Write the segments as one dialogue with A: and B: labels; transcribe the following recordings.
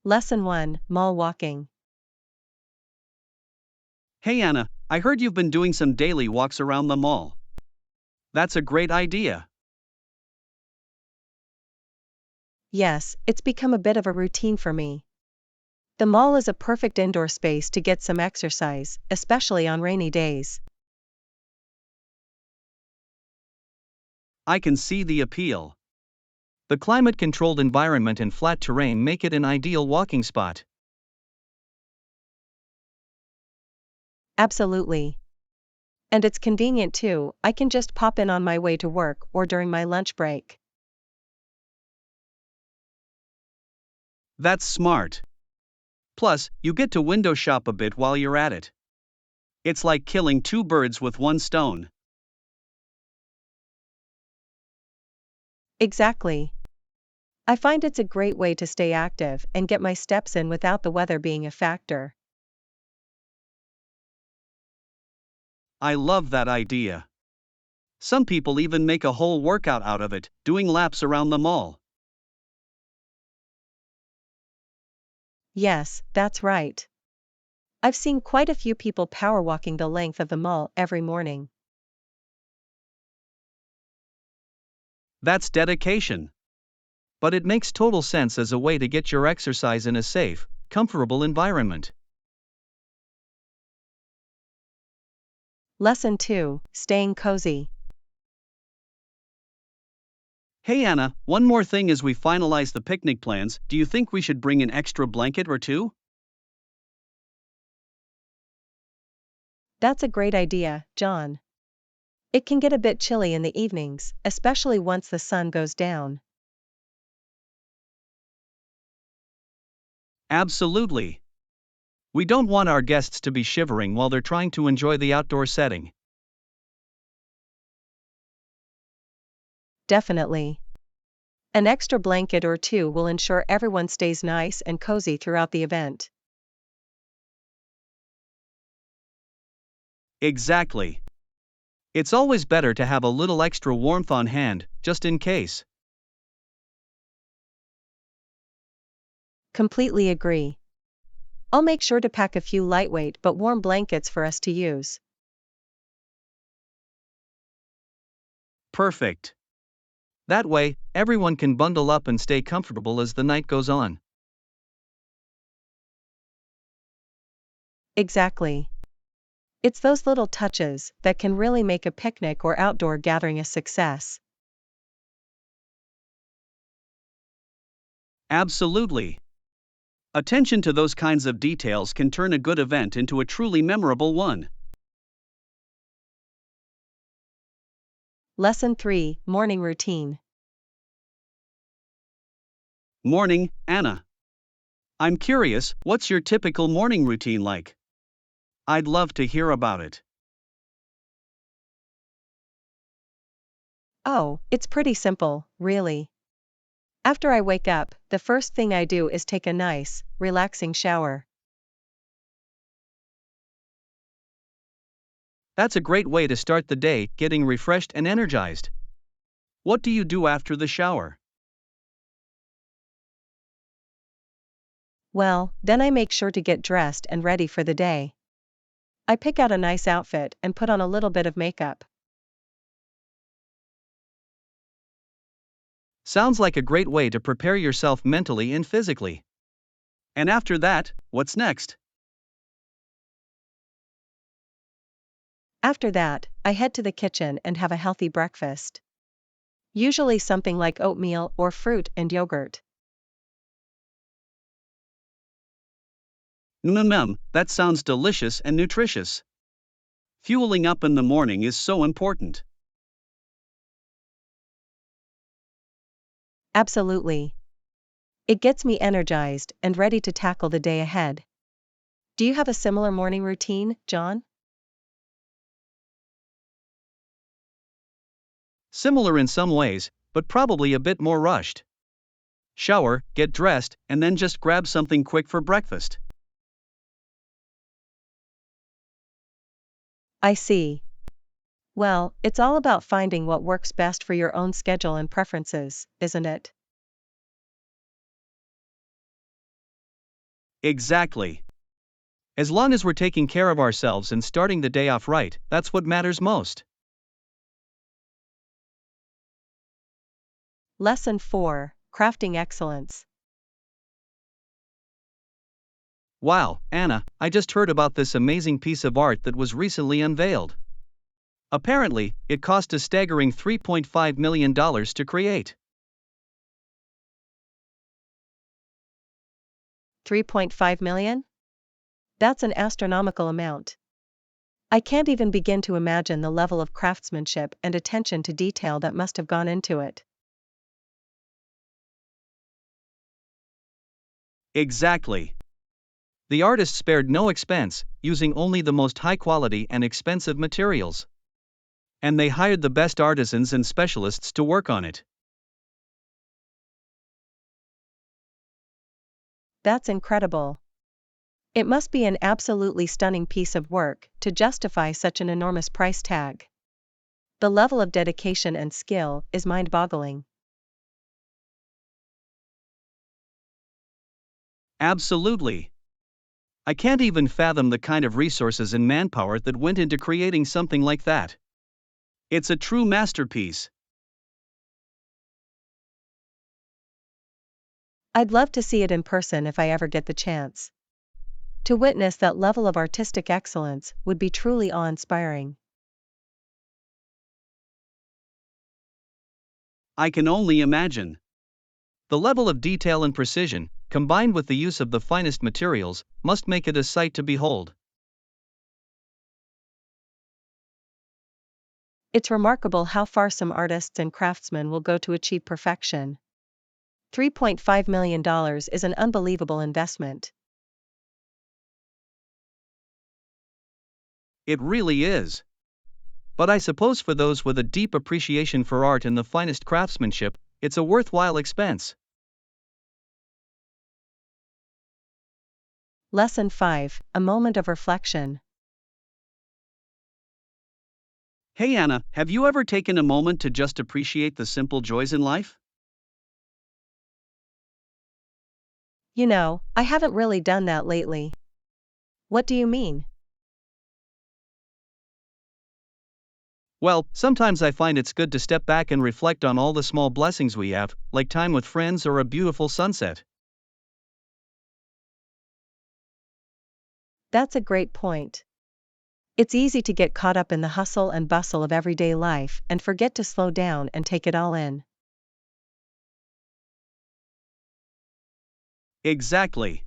A: Lesson 1, Mall Walking.
B: Hey Anna, I heard you've been doing some daily walks around the mall. That's a great idea.
A: Yes, it's become a bit of a routine for me. The mall is a perfect indoor space to get some exercise, especially on rainy days.
B: I can see the appeal. The climate-controlled environment and flat terrain make it an ideal walking spot.
A: Absolutely. And it's convenient too, I can just pop in on my way to work or during my lunch break.
B: That's smart. Plus, you get to window shop a bit while you're at it. It's like killing two birds with one stone.
A: Exactly. I find it's a great way to stay active and get my steps in without the weather being a factor.
B: I love that idea. Some people even make a whole workout out of it, doing laps around the mall.
A: Yes, that's right. I've seen quite a few people power walking the length of the mall every morning.
B: That's dedication. But it makes total sense as a way to get your exercise in a safe, comfortable environment.
A: Lesson 2, Staying Cozy.
B: Hey Anna, one more thing as we finalize the picnic plans, do you think we should bring an extra blanket or two?
A: That's a great idea, John. It can get a bit chilly in the evenings, especially once the sun goes down.
B: Absolutely. We don't want our guests to be shivering while they're trying to enjoy the outdoor setting.
A: Definitely. An extra blanket or two will ensure everyone stays nice and cozy throughout the event.
B: Exactly. It's always better to have a little extra warmth on hand, just in case.
A: Completely agree. I'll make sure to pack a few lightweight but warm blankets for us to use.
B: Perfect. That way, everyone can bundle up and stay comfortable as the night goes on.
A: Exactly. It's those little touches that can really make a picnic or outdoor gathering a success.
B: Absolutely. Attention to those kinds of details can turn a good event into a truly memorable one.
A: Lesson 3, Morning Routine.
B: Morning, Anna. I'm curious, what's your typical morning routine like? I'd love to hear about it.
A: Oh, it's pretty simple, really. After I wake up, the first thing I do is take a nice, relaxing shower.
B: That's a great way to start the day, getting refreshed and energized. What do you do after the shower?
A: Well, then I make sure to get dressed and ready for the day. I pick out a nice outfit and put on a little bit of makeup.
B: Sounds like a great way to prepare yourself mentally and physically. And after that, what's next?
A: After that, I head to the kitchen and have a healthy breakfast. Usually something like oatmeal or fruit and yogurt.
B: That sounds delicious and nutritious. Fueling up in the morning is so important.
A: Absolutely. It gets me energized and ready to tackle the day ahead. Do you have a similar morning routine, John?
B: Similar in some ways, but probably a bit more rushed. Shower, get dressed, and then just grab something quick for breakfast.
A: I see. Well, it's all about finding what works best for your own schedule and preferences, isn't it?
B: Exactly. As long as we're taking care of ourselves and starting the day off right, that's what matters most.
A: Lesson 4, Crafting Excellence.
B: Wow, Anna, I just heard about this amazing piece of art that was recently unveiled. Apparently, it cost a staggering $3.5 million to create.
A: 3.5 million? That's an astronomical amount. I can't even begin to imagine the level of craftsmanship and attention to detail that must have gone into it.
B: Exactly. The artist spared no expense, using only the most high quality and expensive materials. And they hired the best artisans and specialists to work on it.
A: That's incredible. It must be an absolutely stunning piece of work to justify such an enormous price tag. The level of dedication and skill is mind-boggling.
B: Absolutely. I can't even fathom the kind of resources and manpower that went into creating something like that. It's a true masterpiece.
A: I'd love to see it in person if I ever get the chance. To witness that level of artistic excellence would be truly awe-inspiring.
B: I can only imagine. The level of detail and precision, combined with the use of the finest materials, must make it a sight to behold.
A: It's remarkable how far some artists and craftsmen will go to achieve perfection. $3.5 million is an unbelievable investment.
B: It really is. But I suppose for those with a deep appreciation for art and the finest craftsmanship, it's a worthwhile expense.
A: Lesson 5, A Moment of Reflection.
B: Hey Anna, have you ever taken a moment to just appreciate the simple joys in life?
A: You know, I haven't really done that lately. What do you mean?
B: Well, sometimes I find it's good to step back and reflect on all the small blessings we have, like time with friends or a beautiful sunset.
A: That's a great point. It's easy to get caught up in the hustle and bustle of everyday life and forget to slow down and take it all in.
B: Exactly.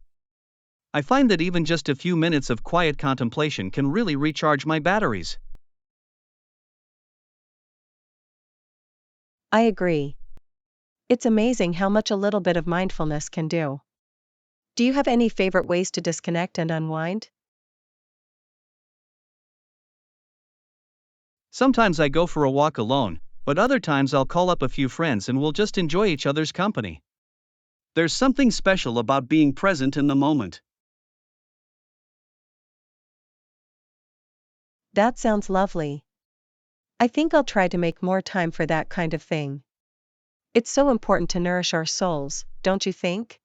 B: I find that even just a few minutes of quiet contemplation can really recharge my batteries.
A: I agree. It's amazing how much a little bit of mindfulness can do. Do you have any favorite ways to disconnect and unwind?
B: Sometimes I go for a walk alone, but other times I'll call up a few friends and we'll just enjoy each other's company. There's something special about being present in the moment.
A: That sounds lovely. I think I'll try to make more time for that kind of thing. It's so important to nourish our souls, don't you think?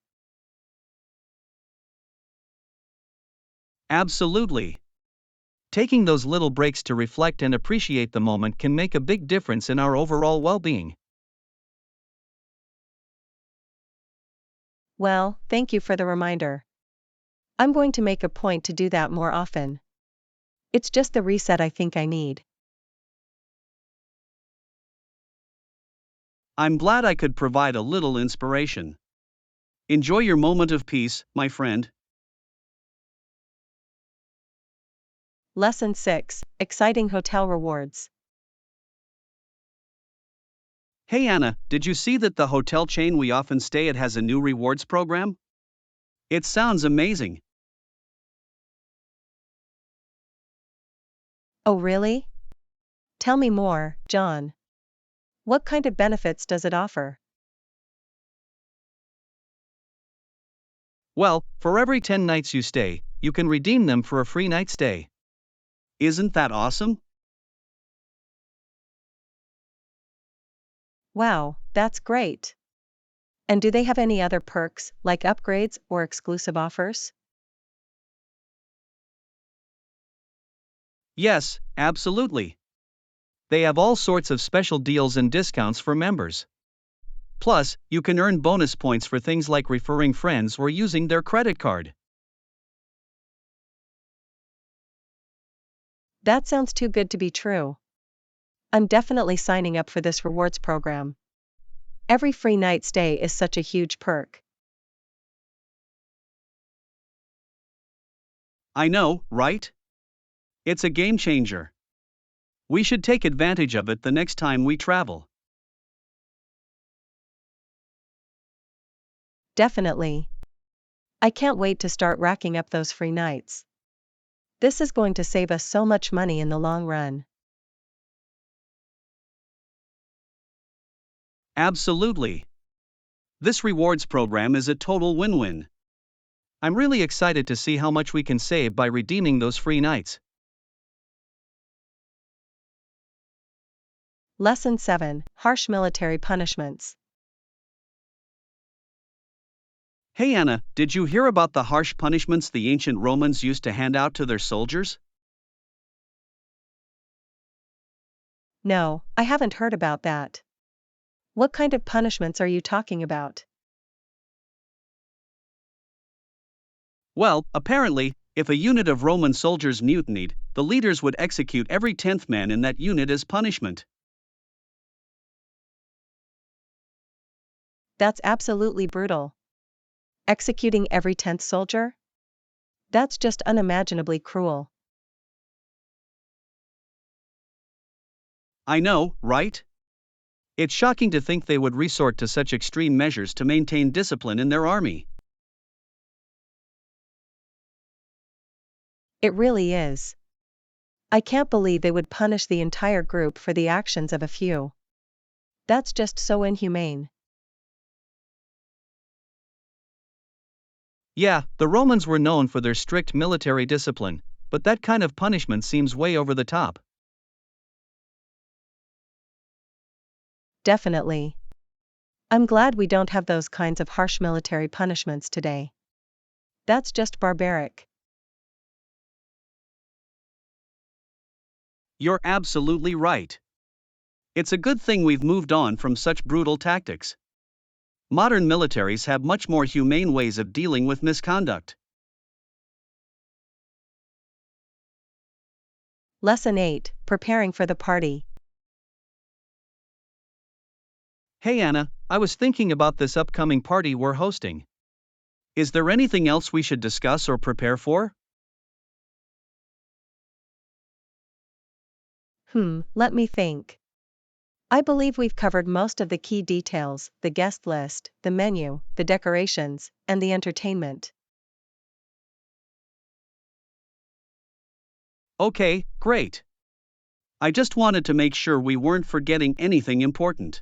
B: Absolutely. Taking those little breaks to reflect and appreciate the moment can make a big difference in our overall well-being.
A: Well, thank you for the reminder. I'm going to make a point to do that more often. It's just the reset I think I need.
B: I'm glad I could provide a little inspiration. Enjoy your moment of peace, my friend.
A: Lesson 6, Exciting Hotel Rewards.
B: Hey Anna, did you see that the hotel chain we often stay at has a new rewards program? It sounds amazing.
A: Oh really? Tell me more, John. What kind of benefits does it offer?
B: Well, for every 10 nights you stay, you can redeem them for a free night stay. Isn't that awesome?
A: Wow, that's great. And do they have any other perks, like upgrades or exclusive offers?
B: Yes, absolutely. They have all sorts of special deals and discounts for members. Plus, you can earn bonus points for things like referring friends or using their credit card.
A: That sounds too good to be true. I'm definitely signing up for this rewards program. Every free night stay is such a huge perk.
B: I know, right? It's a game changer. We should take advantage of it the next time we travel.
A: Definitely. I can't wait to start racking up those free nights. This is going to save us so much money in the long run.
B: Absolutely. This rewards program is a total win-win. I'm really excited to see how much we can save by redeeming those free nights.
A: Lesson 7: Harsh Military Punishments.
B: Hey Anna, did you hear about the harsh punishments the ancient Romans used to hand out to their soldiers?
A: No, I haven't heard about that. What kind of punishments are you talking about?
B: Well, apparently, if a unit of Roman soldiers mutinied, the leaders would execute every 10th man in that unit as punishment.
A: That's absolutely brutal. Executing every 10th soldier? That's just unimaginably cruel.
B: I know, right? It's shocking to think they would resort to such extreme measures to maintain discipline in their army.
A: It really is. I can't believe they would punish the entire group for the actions of a few. That's just so inhumane.
B: Yeah, the Romans were known for their strict military discipline, but that kind of punishment seems way over the top.
A: Definitely. I'm glad we don't have those kinds of harsh military punishments today. That's just barbaric.
B: You're absolutely right. It's a good thing we've moved on from such brutal tactics. Modern militaries have much more humane ways of dealing with misconduct.
A: Lesson 8: Preparing for the party.
B: Hey Anna, I was thinking about this upcoming party we're hosting. Is there anything else we should discuss or prepare for?
A: Let me think. I believe we've covered most of the key details: the guest list, the menu, the decorations, and the entertainment.
B: Okay, great. I just wanted to make sure we weren't forgetting anything important.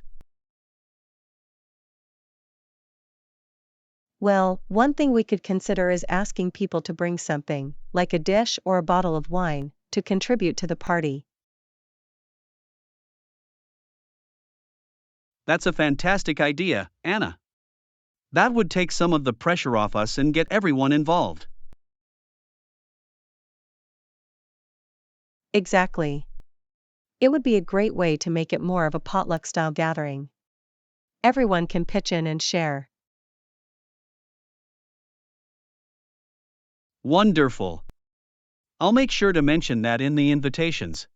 A: Well, one thing we could consider is asking people to bring something, like a dish or a bottle of wine, to contribute to the party.
B: That's a fantastic idea, Anna. That would take some of the pressure off us and get everyone involved.
A: Exactly. It would be a great way to make it more of a potluck-style gathering. Everyone can pitch in and share.
B: Wonderful. I'll make sure to mention that in the invitations.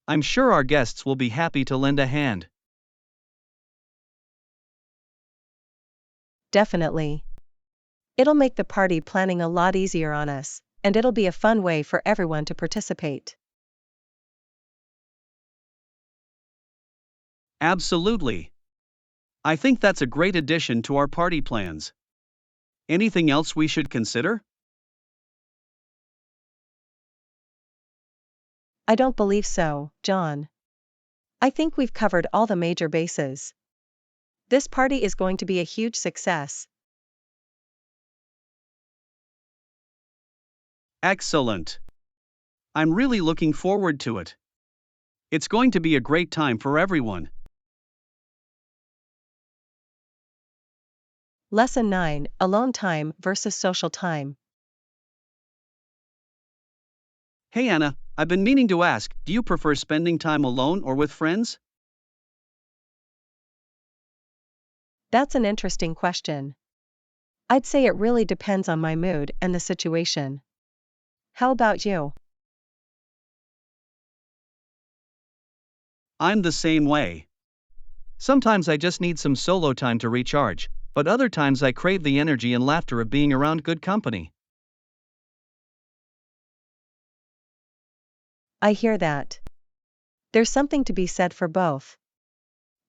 B: I'm sure our guests will be happy to lend a hand.
A: Definitely. It'll make the party planning a lot easier on us, and it'll be a fun way for everyone to participate.
B: Absolutely. I think that's a great addition to our party plans. Anything else we should consider?
A: I don't believe so, John. I think we've covered all the major bases. This party is going to be a huge success.
B: Excellent. I'm really looking forward to it. It's going to be a great time for everyone.
A: Lesson 9: Alone time versus social time.
B: Hey Anna, I've been meaning to ask, do you prefer spending time alone or with friends?
A: That's an interesting question. I'd say it really depends on my mood and the situation. How about you?
B: I'm the same way. Sometimes I just need some solo time to recharge, but other times I crave the energy and laughter of being around good company.
A: I hear that. There's something to be said for both.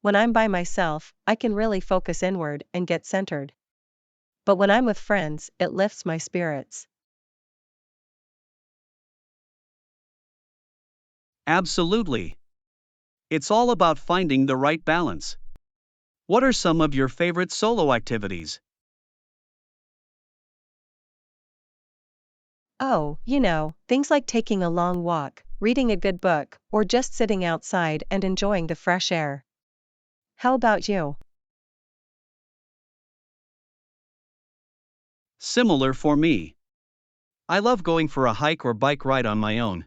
A: When I'm by myself, I can really focus inward and get centered. But when I'm with friends, it lifts my spirits.
B: Absolutely. It's all about finding the right balance. What are some of your favorite solo activities?
A: Oh, things like taking a long walk, reading a good book, or just sitting outside and enjoying the fresh air. How about you?
B: Similar for me. I love going for a hike or bike ride on my own.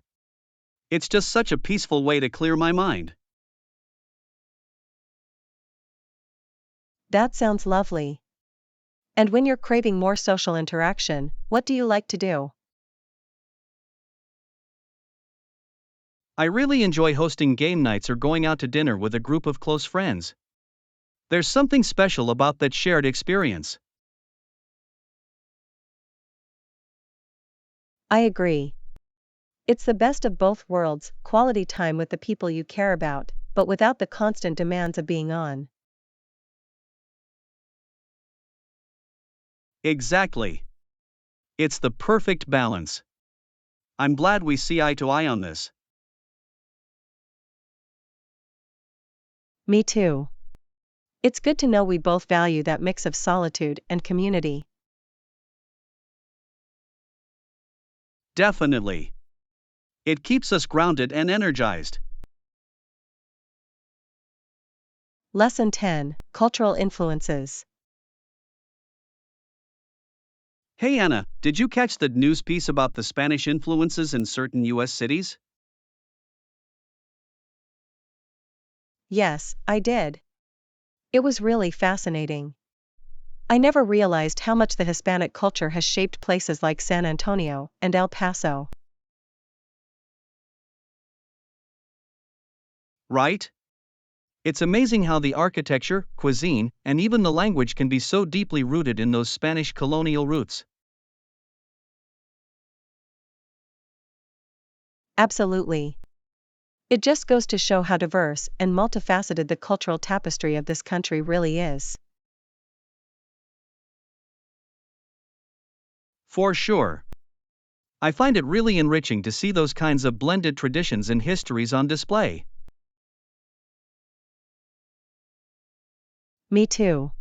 B: It's just such a peaceful way to clear my mind.
A: That sounds lovely. And when you're craving more social interaction, what do you like to do?
B: I really enjoy hosting game nights or going out to dinner with a group of close friends. There's something special about that shared experience.
A: I agree. It's the best of both worlds, quality time with the people you care about, but without the constant demands of being on.
B: Exactly. It's the perfect balance. I'm glad we see eye to eye on this.
A: Me too. It's good to know we both value that mix of solitude and community.
B: Definitely. It keeps us grounded and energized.
A: Lesson 10: Cultural Influences.
B: Hey Anna, did you catch the news piece about the Spanish influences in certain US cities?
A: Yes, I did. It was really fascinating. I never realized how much the Hispanic culture has shaped places like San Antonio and El Paso.
B: Right? It's amazing how the architecture, cuisine, and even the language can be so deeply rooted in those Spanish colonial roots.
A: Absolutely. It just goes to show how diverse and multifaceted the cultural tapestry of this country really is.
B: For sure. I find it really enriching to see those kinds of blended traditions and histories on display.
A: Me too.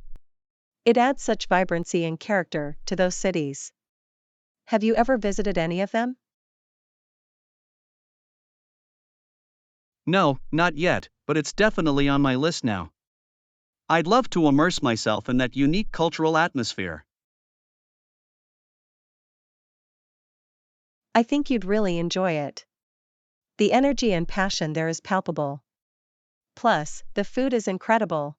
A: It adds such vibrancy and character to those cities. Have you ever visited any of them?
B: No, not yet, but it's definitely on my list now. I'd love to immerse myself in that unique cultural atmosphere.
A: I think you'd really enjoy it. The energy and passion there is palpable. Plus, the food is incredible.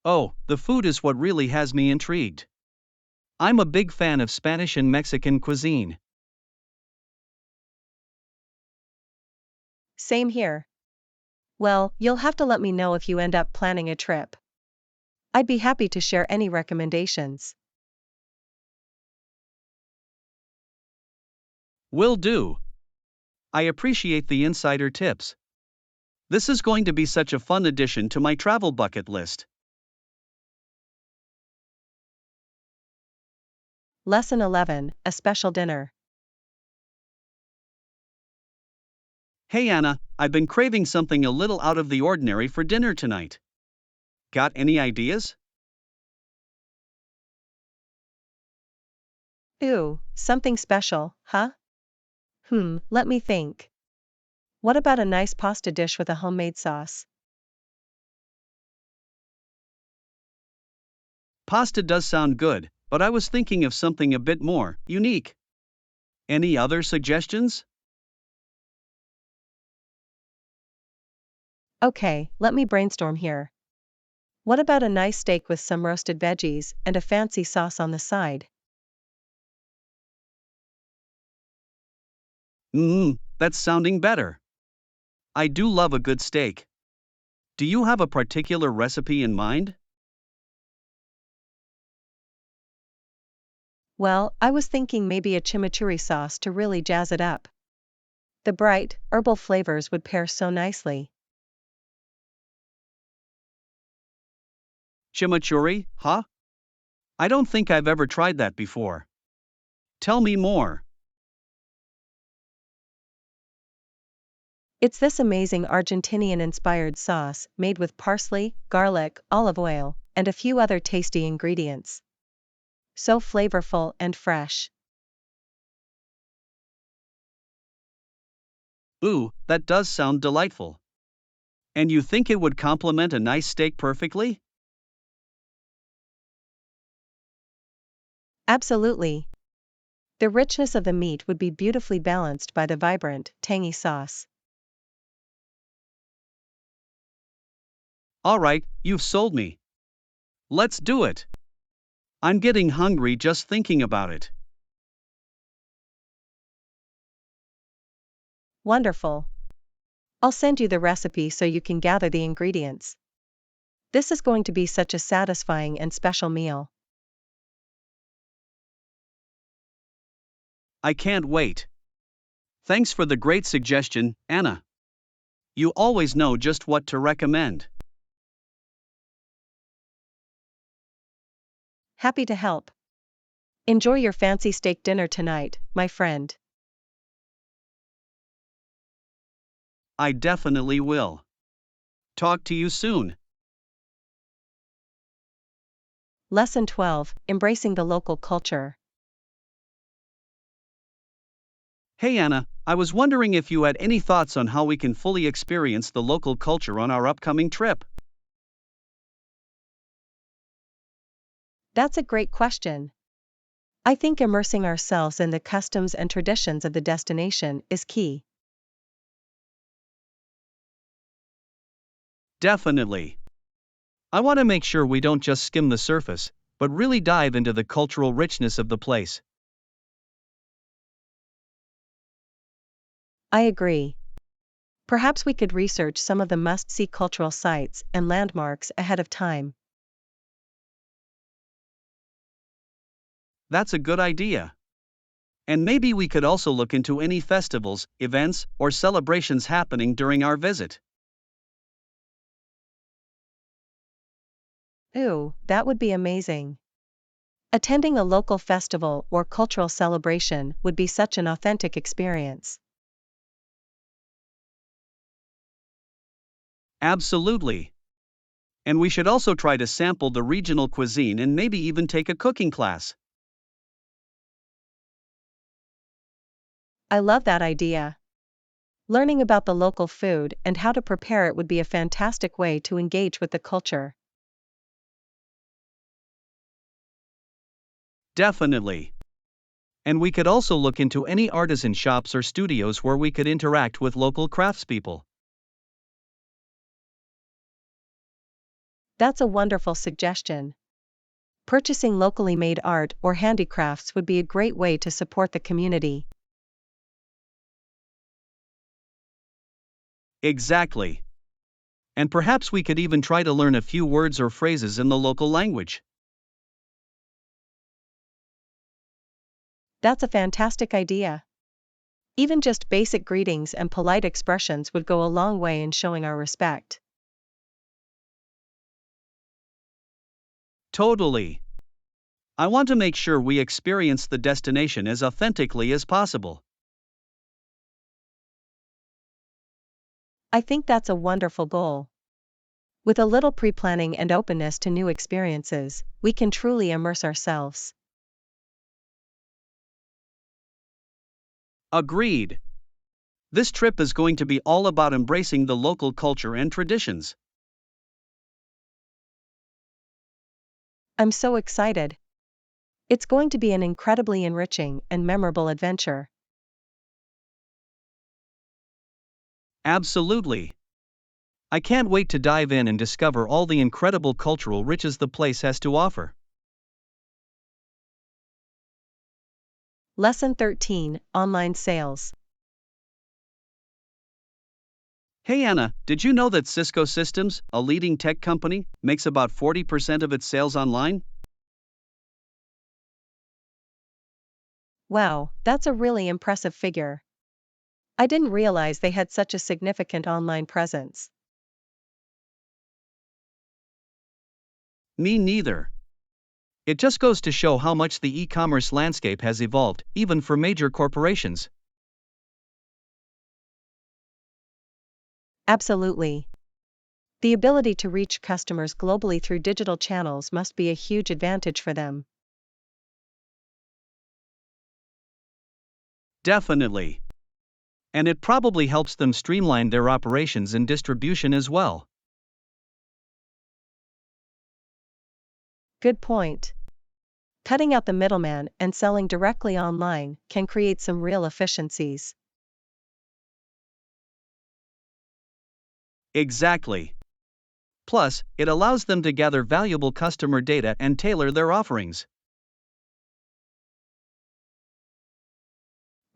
B: Oh, the food is what really has me intrigued. I'm a big fan of Spanish and Mexican cuisine.
A: Same here. Well, you'll have to let me know if you end up planning a trip. I'd be happy to share any recommendations.
B: Will do. I appreciate the insider tips. This is going to be such a fun addition to my travel bucket list.
A: Lesson 11: A Special Dinner.
B: Hey Anna, I've been craving something a little out of the ordinary for dinner tonight. Got any ideas?
A: Ooh, something special, huh? Let me think. What about a nice pasta dish with a homemade sauce?
B: Pasta does sound good, but I was thinking of something a bit more unique. Any other suggestions?
A: Okay, let me brainstorm here. What about a nice steak with some roasted veggies and a fancy sauce on the side?
B: That's sounding better. I do love a good steak. Do you have a particular recipe in mind?
A: Well, I was thinking maybe a chimichurri sauce to really jazz it up. The bright, herbal flavors would pair so nicely.
B: Chimichurri, huh? I don't think I've ever tried that before. Tell me more.
A: It's this amazing Argentinian-inspired sauce made with parsley, garlic, olive oil, and a few other tasty ingredients. So flavorful and fresh.
B: Ooh, that does sound delightful. And you think it would complement a nice steak perfectly?
A: Absolutely. The richness of the meat would be beautifully balanced by the vibrant, tangy sauce.
B: Alright, you've sold me. Let's do it. I'm getting hungry just thinking about it.
A: Wonderful. I'll send you the recipe so you can gather the ingredients. This is going to be such a satisfying and special meal.
B: I can't wait. Thanks for the great suggestion, Anna. You always know just what to recommend.
A: Happy to help. Enjoy your fancy steak dinner tonight, my friend.
B: I definitely will. Talk to you soon.
A: Lesson 12, Embracing the Local Culture.
B: Hey Anna, I was wondering if you had any thoughts on how we can fully experience the local culture on our upcoming trip.
A: That's a great question. I think immersing ourselves in the customs and traditions of the destination is key.
B: Definitely. I want to make sure we don't just skim the surface, but really dive into the cultural richness of the place.
A: I agree. Perhaps we could research some of the must-see cultural sites and landmarks ahead of time.
B: That's a good idea. And maybe we could also look into any festivals, events, or celebrations happening during our visit.
A: Ooh, that would be amazing. Attending a local festival or cultural celebration would be such an authentic experience.
B: Absolutely. And we should also try to sample the regional cuisine and maybe even take a cooking class.
A: I love that idea. Learning about the local food and how to prepare it would be a fantastic way to engage with the culture.
B: Definitely. And we could also look into any artisan shops or studios where we could interact with local craftspeople.
A: That's a wonderful suggestion. Purchasing locally made art or handicrafts would be a great way to support the community.
B: Exactly. And perhaps we could even try to learn a few words or phrases in the local language.
A: That's a fantastic idea. Even just basic greetings and polite expressions would go a long way in showing our respect.
B: Totally. I want to make sure we experience the destination as authentically as possible.
A: I think that's a wonderful goal. With a little pre-planning and openness to new experiences, we can truly immerse ourselves.
B: Agreed. This trip is going to be all about embracing the local culture and traditions.
A: I'm so excited. It's going to be an incredibly enriching and memorable adventure.
B: Absolutely. I can't wait to dive in and discover all the incredible cultural riches the place has to offer.
A: Lesson 13, Online Sales.
B: Hey Anna, did you know that Cisco Systems, a leading tech company, makes about 40% of its sales online?
A: Wow, that's a really impressive figure. I didn't realize they had such a significant online presence.
B: Me neither. It just goes to show how much the e-commerce landscape has evolved, even for major corporations.
A: Absolutely. The ability to reach customers globally through digital channels must be a huge advantage for them.
B: Definitely. And it probably helps them streamline their operations and distribution as well.
A: Good point. Cutting out the middleman and selling directly online can create some real efficiencies.
B: Exactly. Plus, it allows them to gather valuable customer data and tailor their offerings.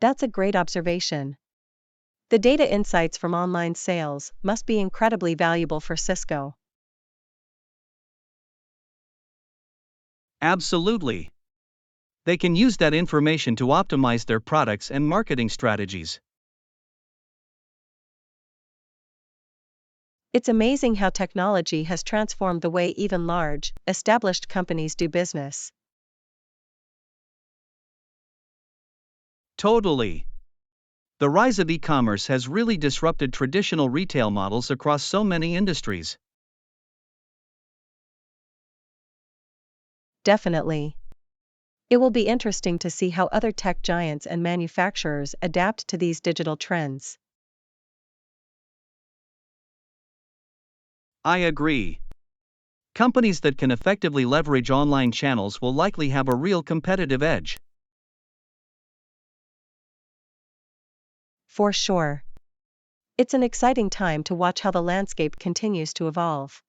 A: That's a great observation. The data insights from online sales must be incredibly valuable for Cisco.
B: Absolutely. They can use that information to optimize their products and marketing strategies.
A: It's amazing how technology has transformed the way even large, established companies do business.
B: Totally. The rise of e-commerce has really disrupted traditional retail models across so many industries.
A: Definitely. It will be interesting to see how other tech giants and manufacturers adapt to these digital trends.
B: I agree. Companies that can effectively leverage online channels will likely have a real competitive edge.
A: For sure. It's an exciting time to watch how the landscape continues to evolve.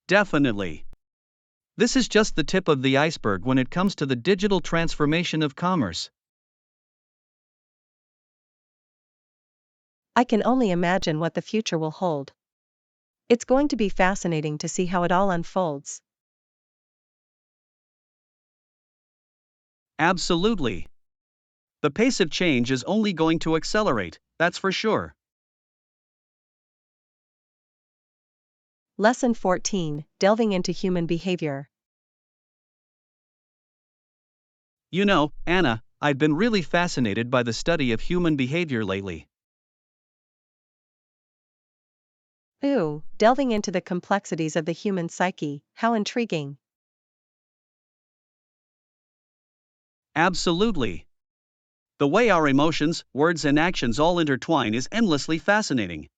B: Definitely. This is just the tip of the iceberg when it comes to the digital transformation of commerce.
A: I can only imagine what the future will hold. It's going to be fascinating to see how it all unfolds.
B: Absolutely. The pace of change is only going to accelerate, that's for sure.
A: Lesson 14, Delving into Human Behavior.
B: You know, Anna, I've been really fascinated by the study of human behavior lately.
A: Ooh, delving into the complexities of the human psyche, how intriguing.
B: Absolutely. The way our emotions, words, and actions all intertwine is endlessly fascinating.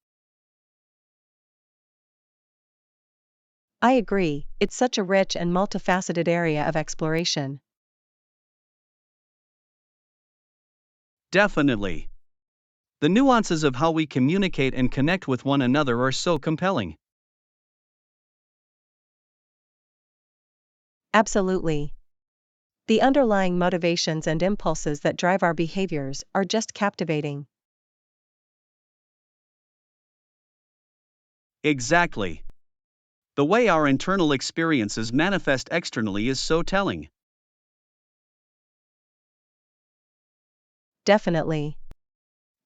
A: I agree, it's such a rich and multifaceted area of exploration.
B: Definitely. The nuances of how we communicate and connect with one another are so compelling.
A: Absolutely. The underlying motivations and impulses that drive our behaviors are just captivating.
B: Exactly. The way our internal experiences manifest externally is so telling.
A: Definitely.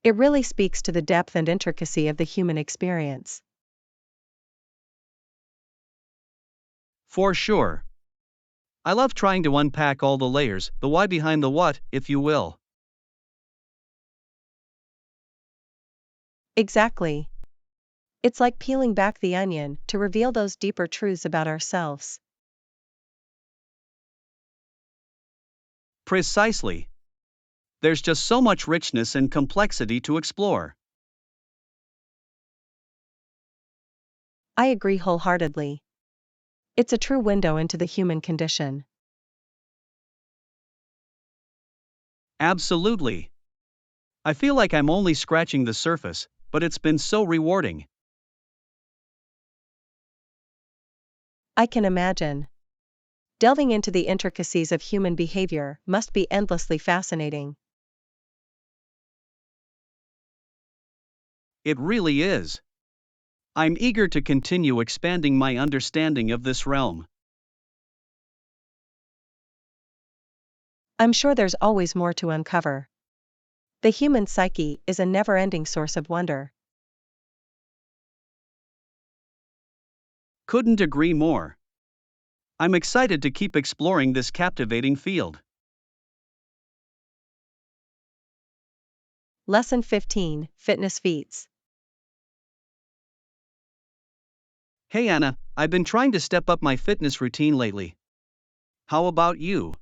A: It really speaks to the depth and intricacy of the human experience.
B: For sure. I love trying to unpack all the layers, the why behind the what, if you will.
A: Exactly. It's like peeling back the onion to reveal those deeper truths about ourselves.
B: Precisely. There's just so much richness and complexity to explore.
A: I agree wholeheartedly. It's a true window into the human condition.
B: Absolutely. I feel like I'm only scratching the surface, but it's been so rewarding.
A: I can imagine. Delving into the intricacies of human behavior must be endlessly fascinating.
B: It really is. I'm eager to continue expanding my understanding of this realm.
A: I'm sure there's always more to uncover. The human psyche is a never-ending source of wonder.
B: Couldn't agree more. I'm excited to keep exploring this captivating field.
A: Lesson 15, Fitness Feats.
B: Hey Anna, I've been trying to step up my fitness routine lately. How about you?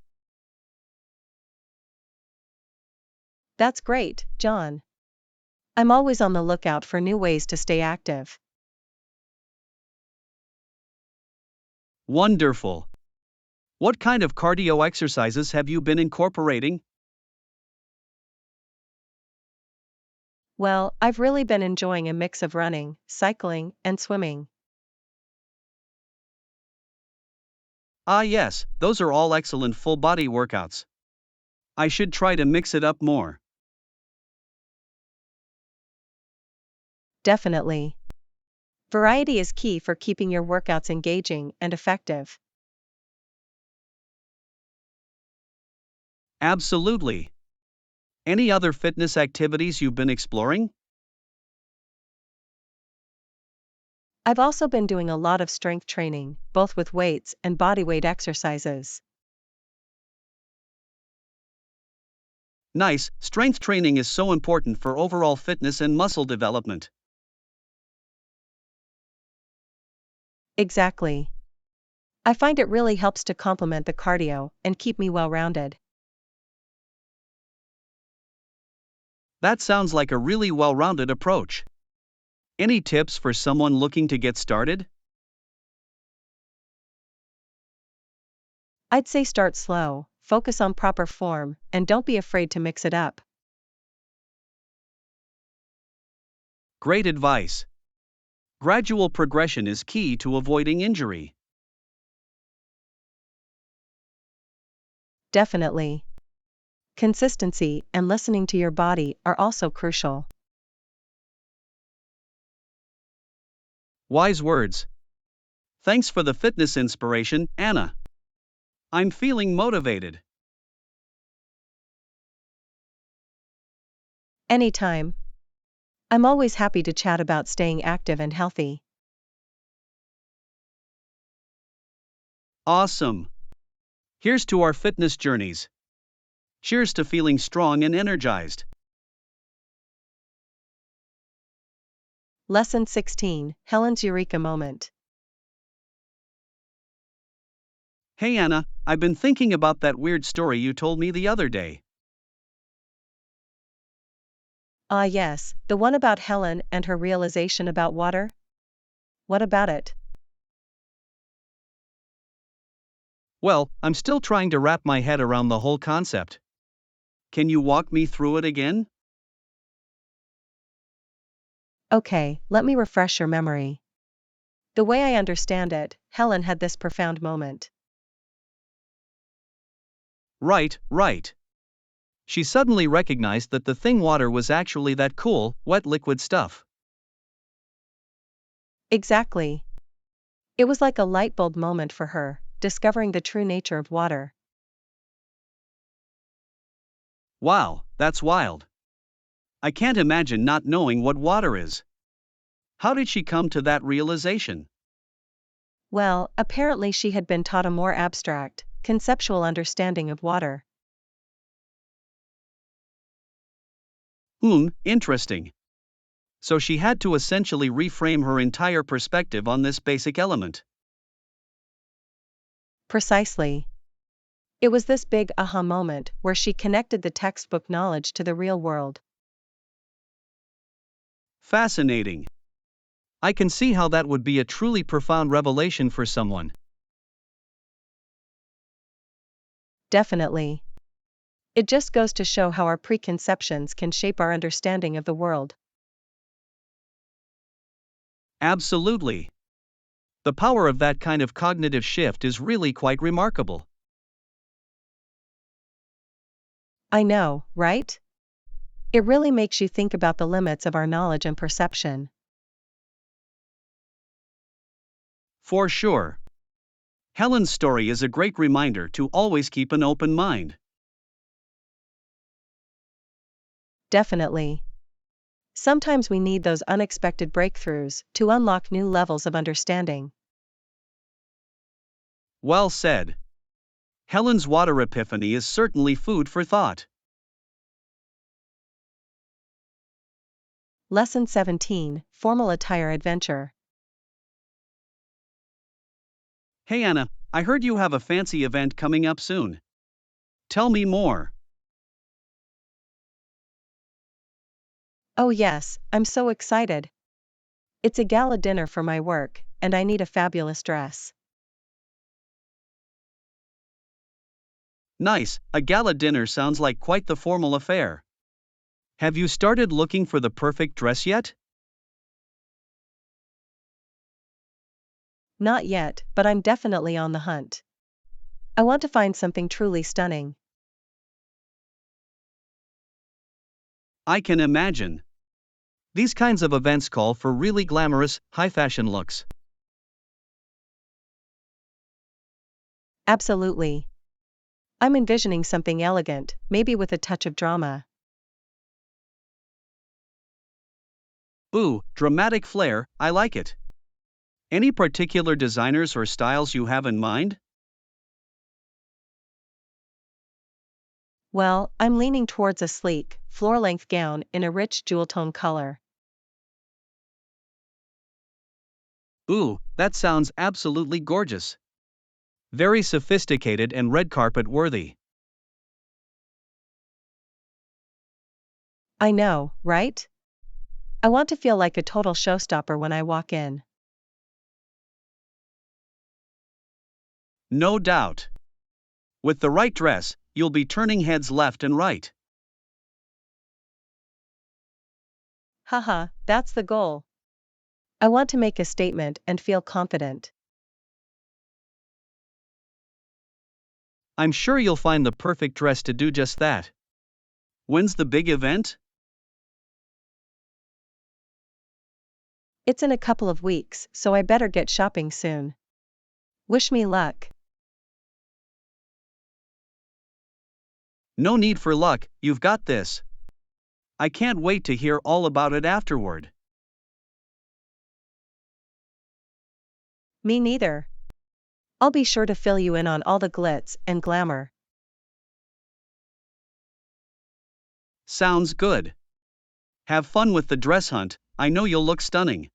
A: That's great, John. I'm always on the lookout for new ways to stay active.
B: Wonderful. What kind of cardio exercises have you been incorporating?
A: Well, I've really been enjoying a mix of running, cycling, and swimming.
B: Ah, yes, those are all excellent full body workouts. I should try to mix it up more.
A: Definitely. Variety is key for keeping your workouts engaging and effective.
B: Absolutely. Any other fitness activities you've been exploring?
A: I've also been doing a lot of strength training, both with weights and bodyweight exercises.
B: Nice, strength training is so important for overall fitness and muscle development.
A: Exactly. I find it really helps to complement the cardio and keep me well-rounded.
B: That sounds like a really well rounded approach. Any tips for someone looking to get started?
A: I'd say start slow, focus on proper form, and don't be afraid to mix it up.
B: Great advice. Gradual progression is key to avoiding injury.
A: Definitely. Consistency and listening to your body are also crucial.
B: Wise words. Thanks for the fitness inspiration, Anna. I'm feeling motivated.
A: Anytime. I'm always happy to chat about staying active and healthy.
B: Awesome. Here's to our fitness journeys. Cheers to feeling strong and energized.
A: Lesson 16, Helen's Eureka Moment.
B: Hey Anna, I've been thinking about that weird story you told me the other day.
A: Ah, yes, the one about Helen and her realization about water? What about it?
B: Well, I'm still trying to wrap my head around the whole concept. Can you walk me through it again?
A: Okay, let me refresh your memory. The way I understand it, Helen had this profound moment.
B: Right. She suddenly recognized that the thing water was actually that cool, wet liquid stuff.
A: Exactly. It was like a light bulb moment for her, discovering the true nature of water.
B: Wow, that's wild. I can't imagine not knowing what water is. How did she come to that realization?
A: Well, apparently she had been taught a more abstract, conceptual understanding of water.
B: Interesting. So she had to essentially reframe her entire perspective on this basic element.
A: Precisely. It was this big aha moment where she connected the textbook knowledge to the real world.
B: Fascinating. I can see how that would be a truly profound revelation for someone.
A: Definitely. It just goes to show how our preconceptions can shape our understanding of the world.
B: Absolutely. The power of that kind of cognitive shift is really quite remarkable.
A: I know, right? It really makes you think about the limits of our knowledge and perception.
B: For sure. Helen's story is a great reminder to always keep an open mind.
A: Definitely. Sometimes we need those unexpected breakthroughs to unlock new levels of understanding.
B: Well said. Helen's water epiphany is certainly food for thought.
A: Lesson 17, Formal Attire Adventure.
B: Hey Anna, I heard you have a fancy event coming up soon. Tell me more.
A: Oh yes, I'm so excited. It's a gala dinner for my work, and I need a fabulous dress.
B: Nice, a gala dinner sounds like quite the formal affair. Have you started looking for the perfect dress yet?
A: Not yet, but I'm definitely on the hunt. I want to find something truly stunning.
B: I can imagine. These kinds of events call for really glamorous, high fashion looks.
A: Absolutely. I'm envisioning something elegant, maybe with a touch of drama.
B: Ooh, dramatic flair, I like it. Any particular designers or styles you have in mind?
A: Well, I'm leaning towards a sleek, floor-length gown in a rich jewel-tone color.
B: Ooh, that sounds absolutely gorgeous. Very sophisticated and red carpet worthy.
A: I know, right? I want to feel like a total showstopper when I walk in.
B: No doubt. With the right dress, you'll be turning heads left and right.
A: Haha, that's the goal. I want to make a statement and feel confident.
B: I'm sure you'll find the perfect dress to do just that. When's the big event?
A: It's in a couple of weeks, so I better get shopping soon. Wish me luck.
B: No need for luck, you've got this. I can't wait to hear all about it afterward.
A: Me neither. I'll be sure to fill you in on all the glitz and glamour.
B: Sounds good. Have fun with the dress hunt, I know you'll look stunning.